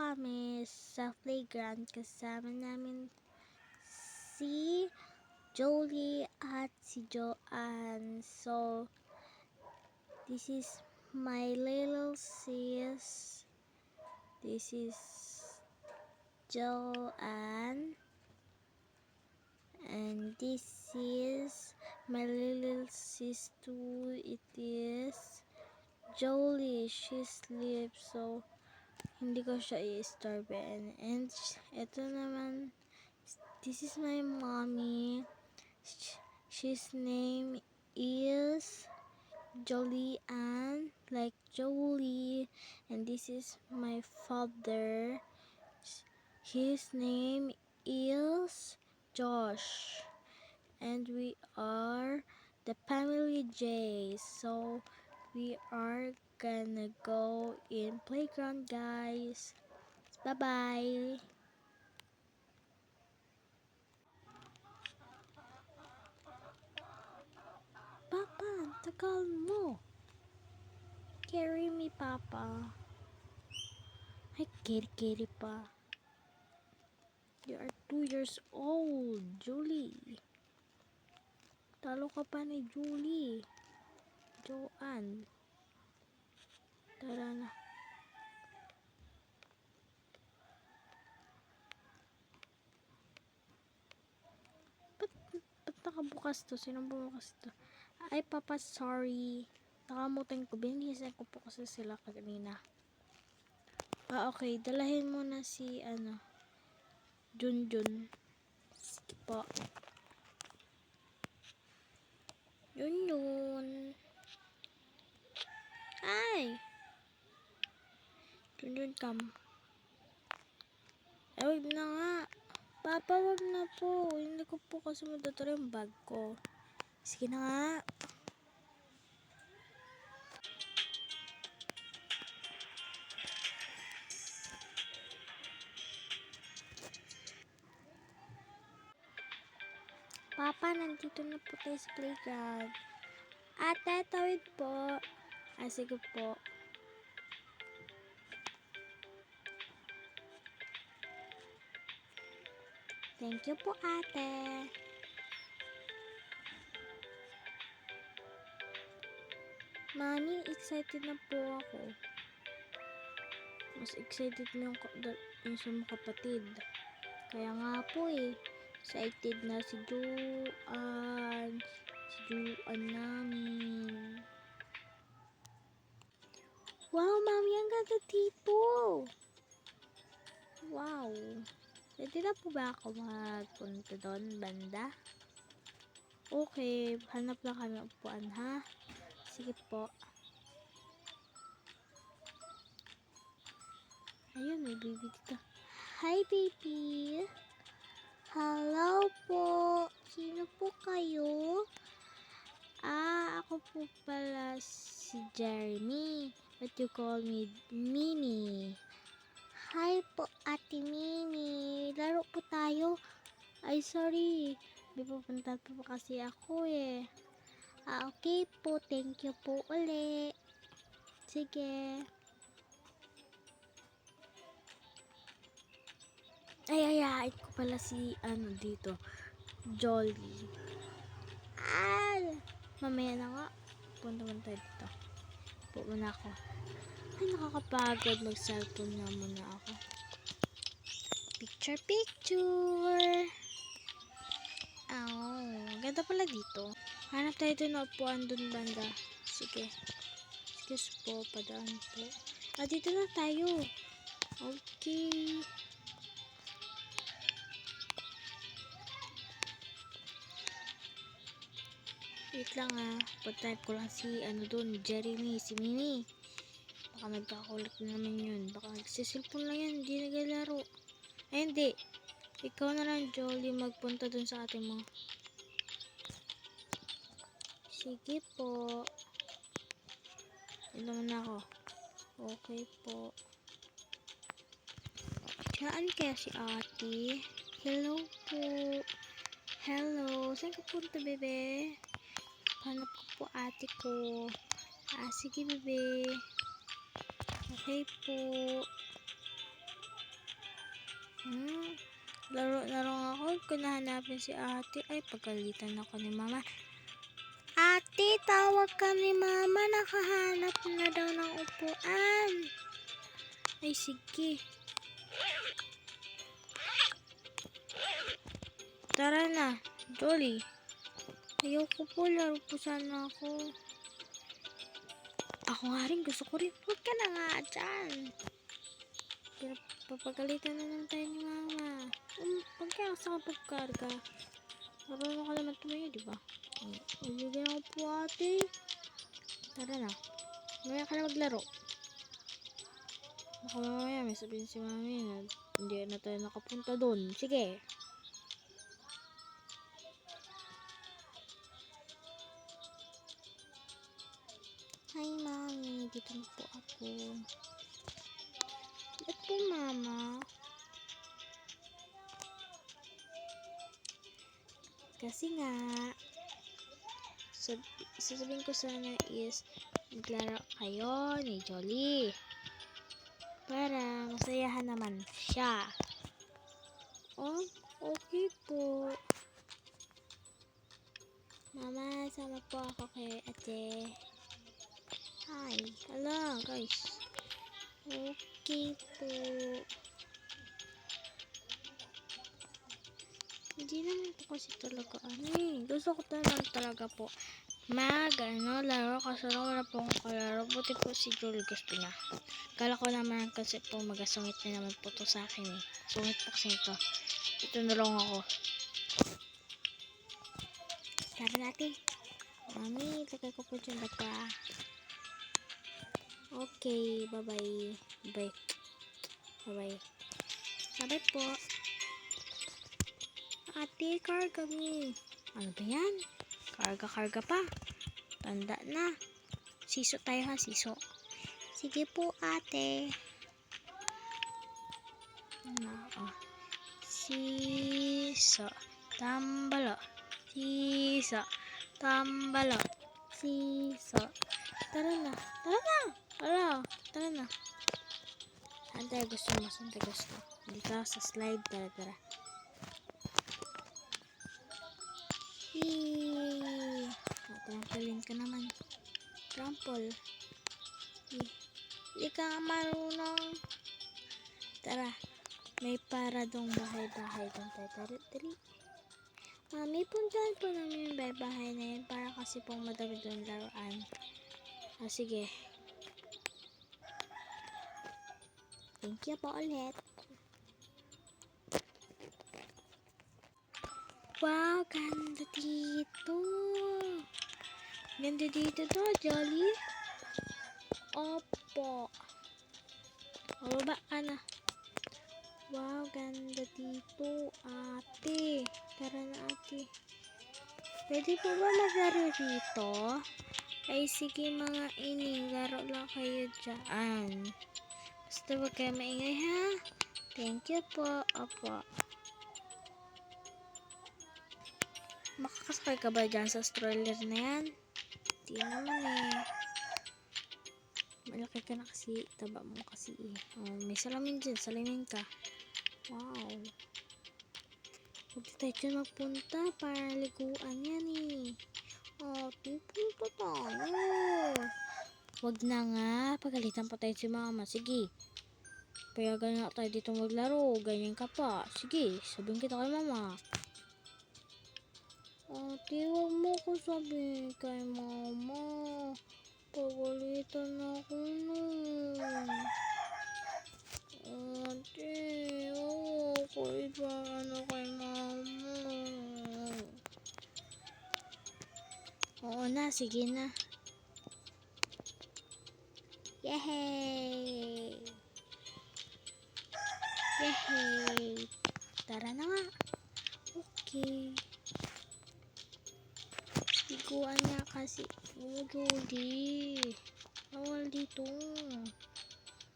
kami sa playground. Kasama namin si Jolie at si Joanne. So, this is my little sis. This is Joanne. And this is my little sis too. It is Jolie. She sleeps, so hindi ko siya i-istorbe. And ito naman, this is my mommy. She's name is Jolie Ann, like Jolie. And this is my father. His name is Josh. And we are the family J. So we are gonna go in playground, guys. Bye-bye. Papa, ang tagal mo. Carry me, Papa. Ay, carry pa. You are 2 years old, Julie. Talo ka pa ni Julie. Joanne. Tara na. Ba't nakabukas to? Sinong bumukas to? Ay, Papa, sorry. Nakamutin ko. Binilisan ko po kasi sila kanina. Okay. Dalahin mo na si, Junjun. Sige po. Junjun. Ay! Junjun, come. Ay, wag na nga. Papa, wag na po. Hindi ko po kasi madadala yung bag ko. Sige na nga. Papa, nandito na po tayo sa playground. Ate, tawid po. Sige po. Thank you po, ate. Mami, excited na po ako. Mas excited na yung sa mga kapatid. Kaya nga po excited na si Joanne. Si Joanne namin. Wow, Mami, ang ganda dito. Wow. Pwede na po ba ako magpunta doon, banda? Okay, hanap lang kami upuan, ha? Sige po. Ayun, may baby dito. Hi, baby. Hello po. Sino po kayo? Ako po pala si Jeremy. But you call me Mimi. Hi po, Ate Mimi. Laro po tayo. Ay, sorry. May pupunta po kasi ako okay po. Thank you po uli. Sige. Ay, ko pala si, dito. Jolie. Mamaya na nga. Punta tayo dito. Po muna ako. Ay, nakakapagod. Mag-cellphone na muna ako. Picture. Ganda pala dito. Hanap tayo doon na upuan doon banda. Sige. Excuse po, padaan po. Dito na tayo. Okay. Wait lang Pag-type ko lang si doon, Jeremy, si Mimi. Baka nagkakulit na naman yun. Baka nagsisilpon lang yan, hindi nagalaro. Ay, hindi. Ikaw na lang, Jolie, magpunta doon sa ate mo. Sige po. Ito na ako. Okay po. Saan kaya si ate? Hello po. Hello. Saan ka punta, bebe? Hanap ko po ate ko. Sige, bebe. Okay po. Laro na lang ako. Kung nahanapin si ate, ay pagalitan ako ni mama. Ate, tawag ka ni mama. Nakahanap na daw ng upuan. Ay, sige. Tara na, Jolly. Ayoko po, laro po sana ako. Ako nga rin, gusto ko rin. Huwag ka na nga dyan. Pero papagalitan na lang tayo ni mama. Huwag ka sa pagkarga. Marunong ka naman tumayo, di ba? Ibigyan ako po ate. Tara na. Mamaya ka na maglaro. Baka mamaya may sabihin si mami na hindi na tayo nakapunta doon. Sige. Hi mami, dito na po ako. Ba't po mama? Kasi nga, sasabihin ko sana is maglaro kayo ni Jolly para masayahan naman siya. Oh, okay po. Mama, sama po ako kay ate. Hi, hello guys. Okay po. Hindi naman po kasi talaga gusto ko talaga po laro kasi lang wala po akong kalaro. Buti po si Julie gusto niya. Kala ko naman kasi po magasungit na naman po to sa akin eh. Sungit po kasi ito. Ito na lang ako. Tara natin. Mami, lagay ko po dyan bata. Okay, bye-bye. Bye. Bye-bye. Bye-bye po. Ate, karga mo. Ano ba yan? Karga pa. Tanda na. Siso tayo ha, siso. Sige po, ate. Siso. Tambalo. Siso. Tambalo. Siso. Tara na. Tara na. Saan tayo gusto? Dito sa slide. Tara. Trampolin ka naman. Trample. Hindi ka marunong. Tara. May paradong bahay-bahay doon tayo. Dali. Mami, puntahan po namin yung bahay na yun para kasi pong madami doon laruan. Sige. Thank you po ulit. Wow, ganda dito. Ganda dito to, Jolly. Opo. Baba ka na. Wow, ganda dito, ate. Tara na, ate. Pwede po ba maglaro dito? Ay, sige mga ining. Laro lang kayo dyan. Basta huwag kayo maingay, ha? Thank you po. Opo. Makakasakay ka ba dyan sa stroller na yan? Hindi naman eh. Malaki ka na kasi. Taba mo kasi eh. Oh, may salamin dyan. Salamin ka. Wow. Huwag tayo dyan magpunta para liguan yan eh. Oh, punta tayo. Huwag na nga. Pagalitan pa tayo si mama. Sige. Payagan nga tayo dito maglaro. Ganyan ka pa. Sige. Sabihin kita kay mama. Ate, huwag mo ko sabihin kay mama. Pagalitan ako nun. Ate, huwag ko ibang kay mama. Oo na, sige na. Yehey! Tara na nga. Okay. Liguan nga kasi. Judy. Bawal dito.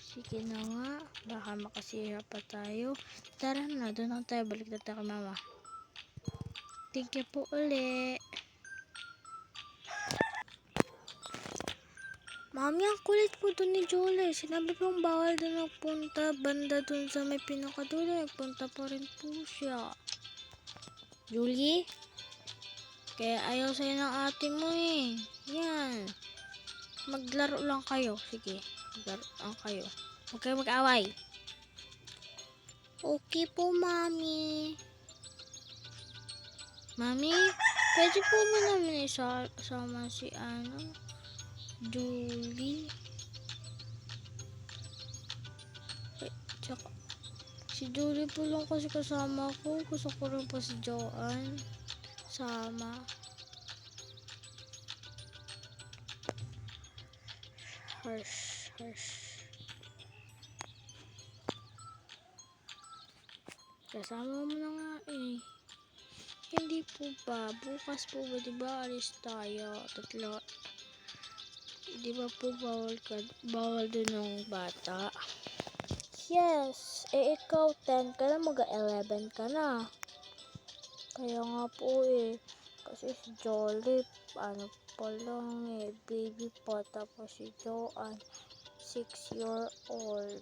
Sige na nga. Baka makasira pa tayo. Tara na. Doon na tayo. Balik na tayo kay mama. Thank you po ulit. Mami, ang kulit po dun ni Jolie. Sinabi pong bawal dun magpunta. Banda dun sa may pinakadulo. Nagpunta pa rin po siya. Julie? Kaya ayaw sa'yo ng ate mo eh. Yan. Maglaro lang kayo. Sige. Maglaro lang kayo. Huwag kayo mag-away. Okay po, Mami. Mami, pwede po ba namin isama si Julie? Tsaka, si Julie po lang kasi kasama ko. Gusto ko rin po si Joanne. Sama. Harsh. Kasama mo na nga eh. Hindi po ba? Bukas po ba, diba alis tayo? Tatlo. Diba po bawal dun ng bata? Yes. Eh, ikaw 10 ka na, mag-11 ka na. Kaya nga po eh. Kasi si Jolie, pa lang eh. Baby pa. Tapos si Joanne, 6-year-old.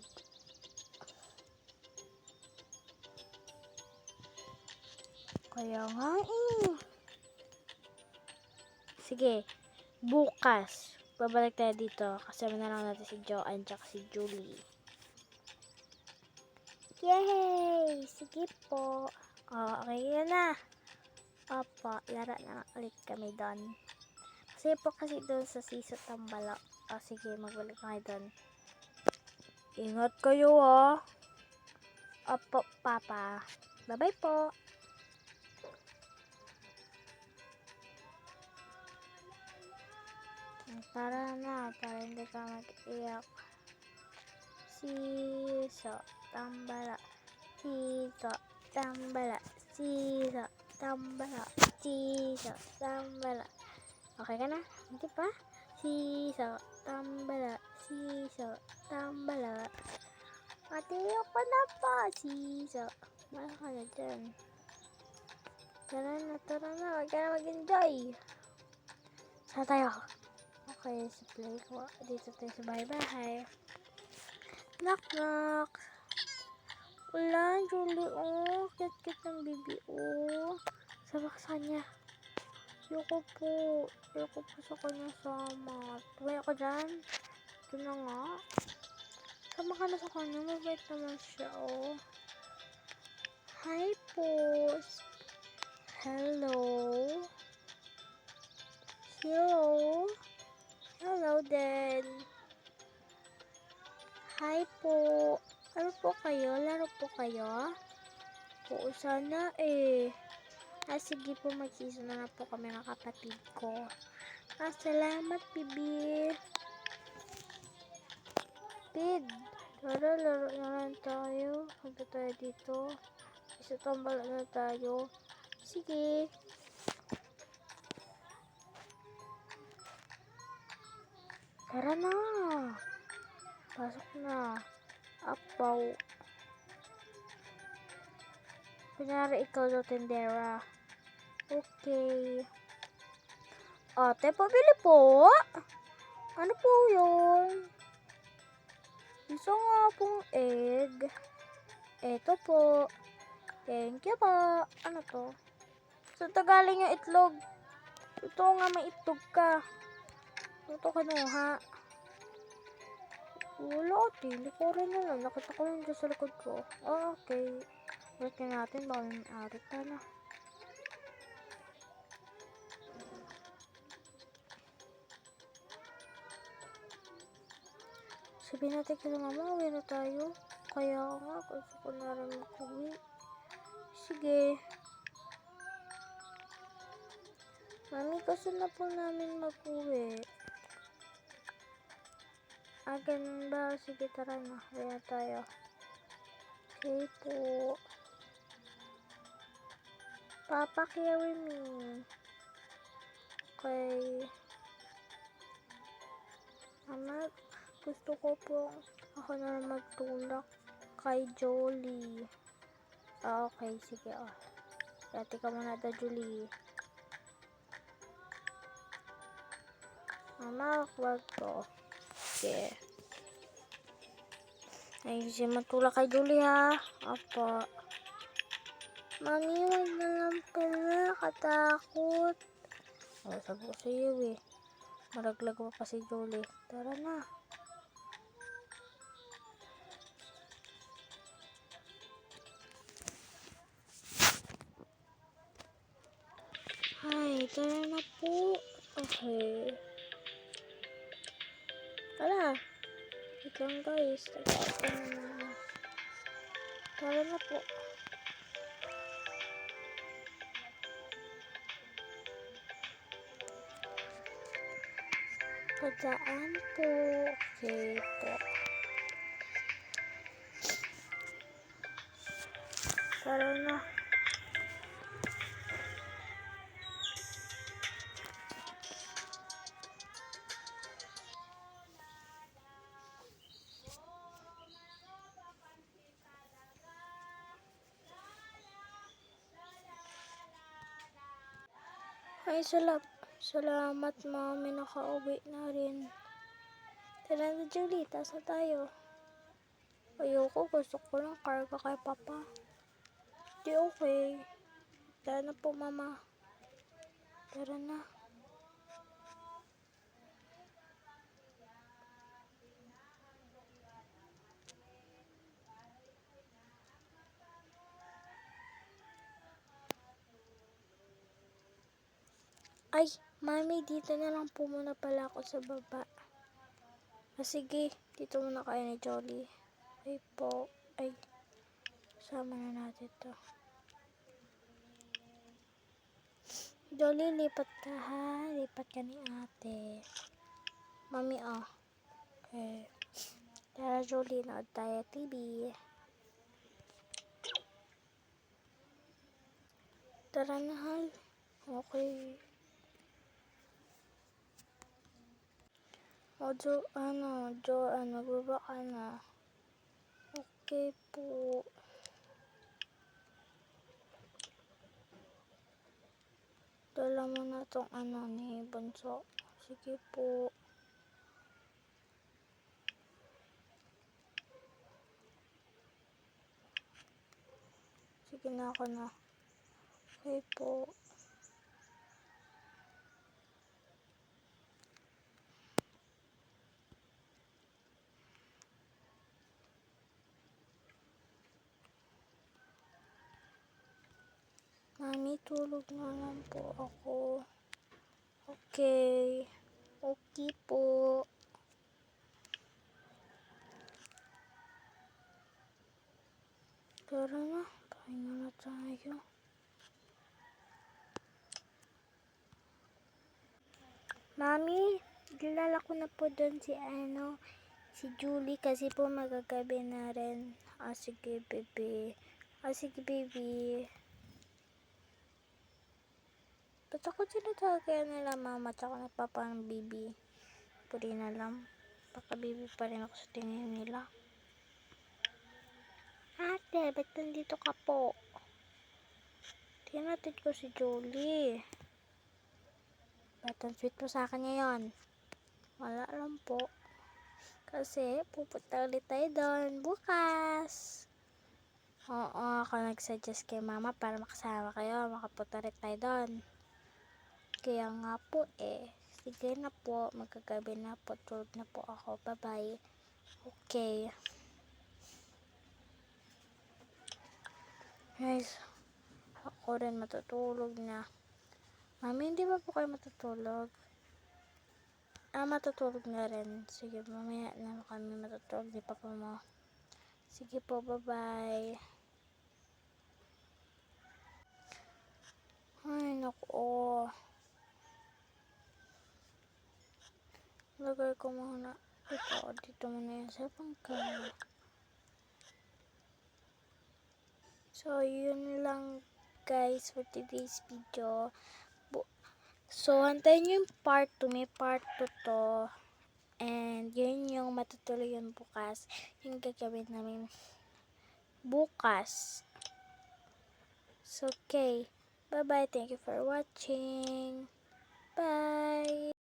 Kaya nga eh. Sige, bukas babalik tayo dito. Kasama na lang natin si Joanne at si Julie. Yay! Sige po. Okay yan na. Opo, laro na ulit kami doon. Kasi doon sa Siso Tambala. Sige, magbalik kayo doon. Ingat kayo Opo, Papa. Bye-bye po. Tara na, para hindi ka mag-iyak. Siso Tambala. Siso Tambala. Siso Tambala. Siso Tambala. Okay ka na? Hindi pa? Siso Tambala. Siso Tambala. Matiyo ka na pa. Siso. Mala ka na dyan. Tara na. Huwag ka na mag-enjoy. Saan tayo? Okay, sa play ko. Dito tayo sa bahay. Knock. Wala, Julie, Kit ng bibi, Sama ka sa kanya. Ayoko po sa kanya sama. Tuway ako dyan. Ito na nga. Sama ka na sa kanya. Mabait naman siya, Hi po. Hello din. Hi po. Ano po kayo? Laro po kayo? Oo, sana eh. Sige po, magsiso na po kami ng kapatid ko. Salamat, Bibi. Pid, tara, laro na lang tayo. Punta tayo dito. Isa tambala na tayo. Sige. Tara na. Pasok na. Apaw. Kunyari ikaw daw tendera. Okay. Ate, pabili po. Ano po yun? Isa nga pong egg. Eto po. Thank you po. Ano to? Saan to galing yung itlog? Ito nga, may itlog ka. Ito kinuha. Wala, ate. Likurin na lang. Nakita ko lang dyan sa likod ko. Okay. Balik natin. Baka may arit na. Sabihin natin kay mama, uwi na tayo. Kaya nga, gusto ko na rin mag-uwi. Sige. Mami, gusto na po namin mag-uwi. Ganun ba? Sige, tara na. Uwi na tayo. Okay po. Papa, carry me. Okay. Mama, gusto ko po ako na magtulak kay Jolie. Okay, sige. Dati ka muna daw, Julie. Mama, wag ko. Sige. Ayusin mo tulak kay Julie ha. Apa. Mami, wag na lang pala. Katakot. Sabi ko sa iyo eh. Maraglag pa si Julie. Tara na. Ay, tara na po. Okay. Tara. Wait lang guys. Tara na po. Padaan po. Okay po. Tara na. Ay, salamat mami, nakauwi na rin. Tara na Julie, taas na tayo. Ayoko, gusto ko lang karga kay papa. Di okay. Tara na po mama. Tara na. Ay, mami, dito na lang po muna pala ako sa baba. Sige, dito muna kayo ni Jolly. Ay po, ay, sama na natin to. Jolly, lipat ka ha. Lipat ka ni ate. Mami, Okay. Tara, Jolly, nood tayo TV. Tara na, hal. Okay. Baba ka na. Okay po. Dala mo na tong ni Bunso. Sige po. Sige na ako na. Okay po. Mami, tulog na lang po ako. Okay. Okay po. Tara na. Pahinga na tayo. Mami, dilala ko na po doon si Julie kasi po magagabi na rin. Sige, baby. Sige, baby. Ba't ako tinatawag nila mama tsaka na papa ng baby? Puri na lang. Baka baby pa rin ako sa tingin nila. Ate, ba't nandito ka po? Tinatid ko si Julie. Ba't ang sweet mo sa akin ngayon? Wala lang po. Kasi pupunta ulit tayo doon bukas. Oo, ako nag-suggest kay mama para makasama kayo. Makapunta ulit tayo doon. Kaya nga po sige na po, magkagabi na po, tulog na po ako, bye bye. Okay. Guys, ako rin matutulog na. Mami, hindi ba po kayo matutulog? Matutulog na rin. Sige, mamaya na kami matutulog, di pa po mo. Sige po, bye bye. Ay, naku. Lagay ko muna. Dito muna yan sa bangka. So, yun lang guys for today's video. So, antayin nyo yung part 2. May part 2 to. And, yun yung matutuloy yun bukas. Yung gagawin namin bukas. So, okay. Bye-bye. Thank you for watching. Bye!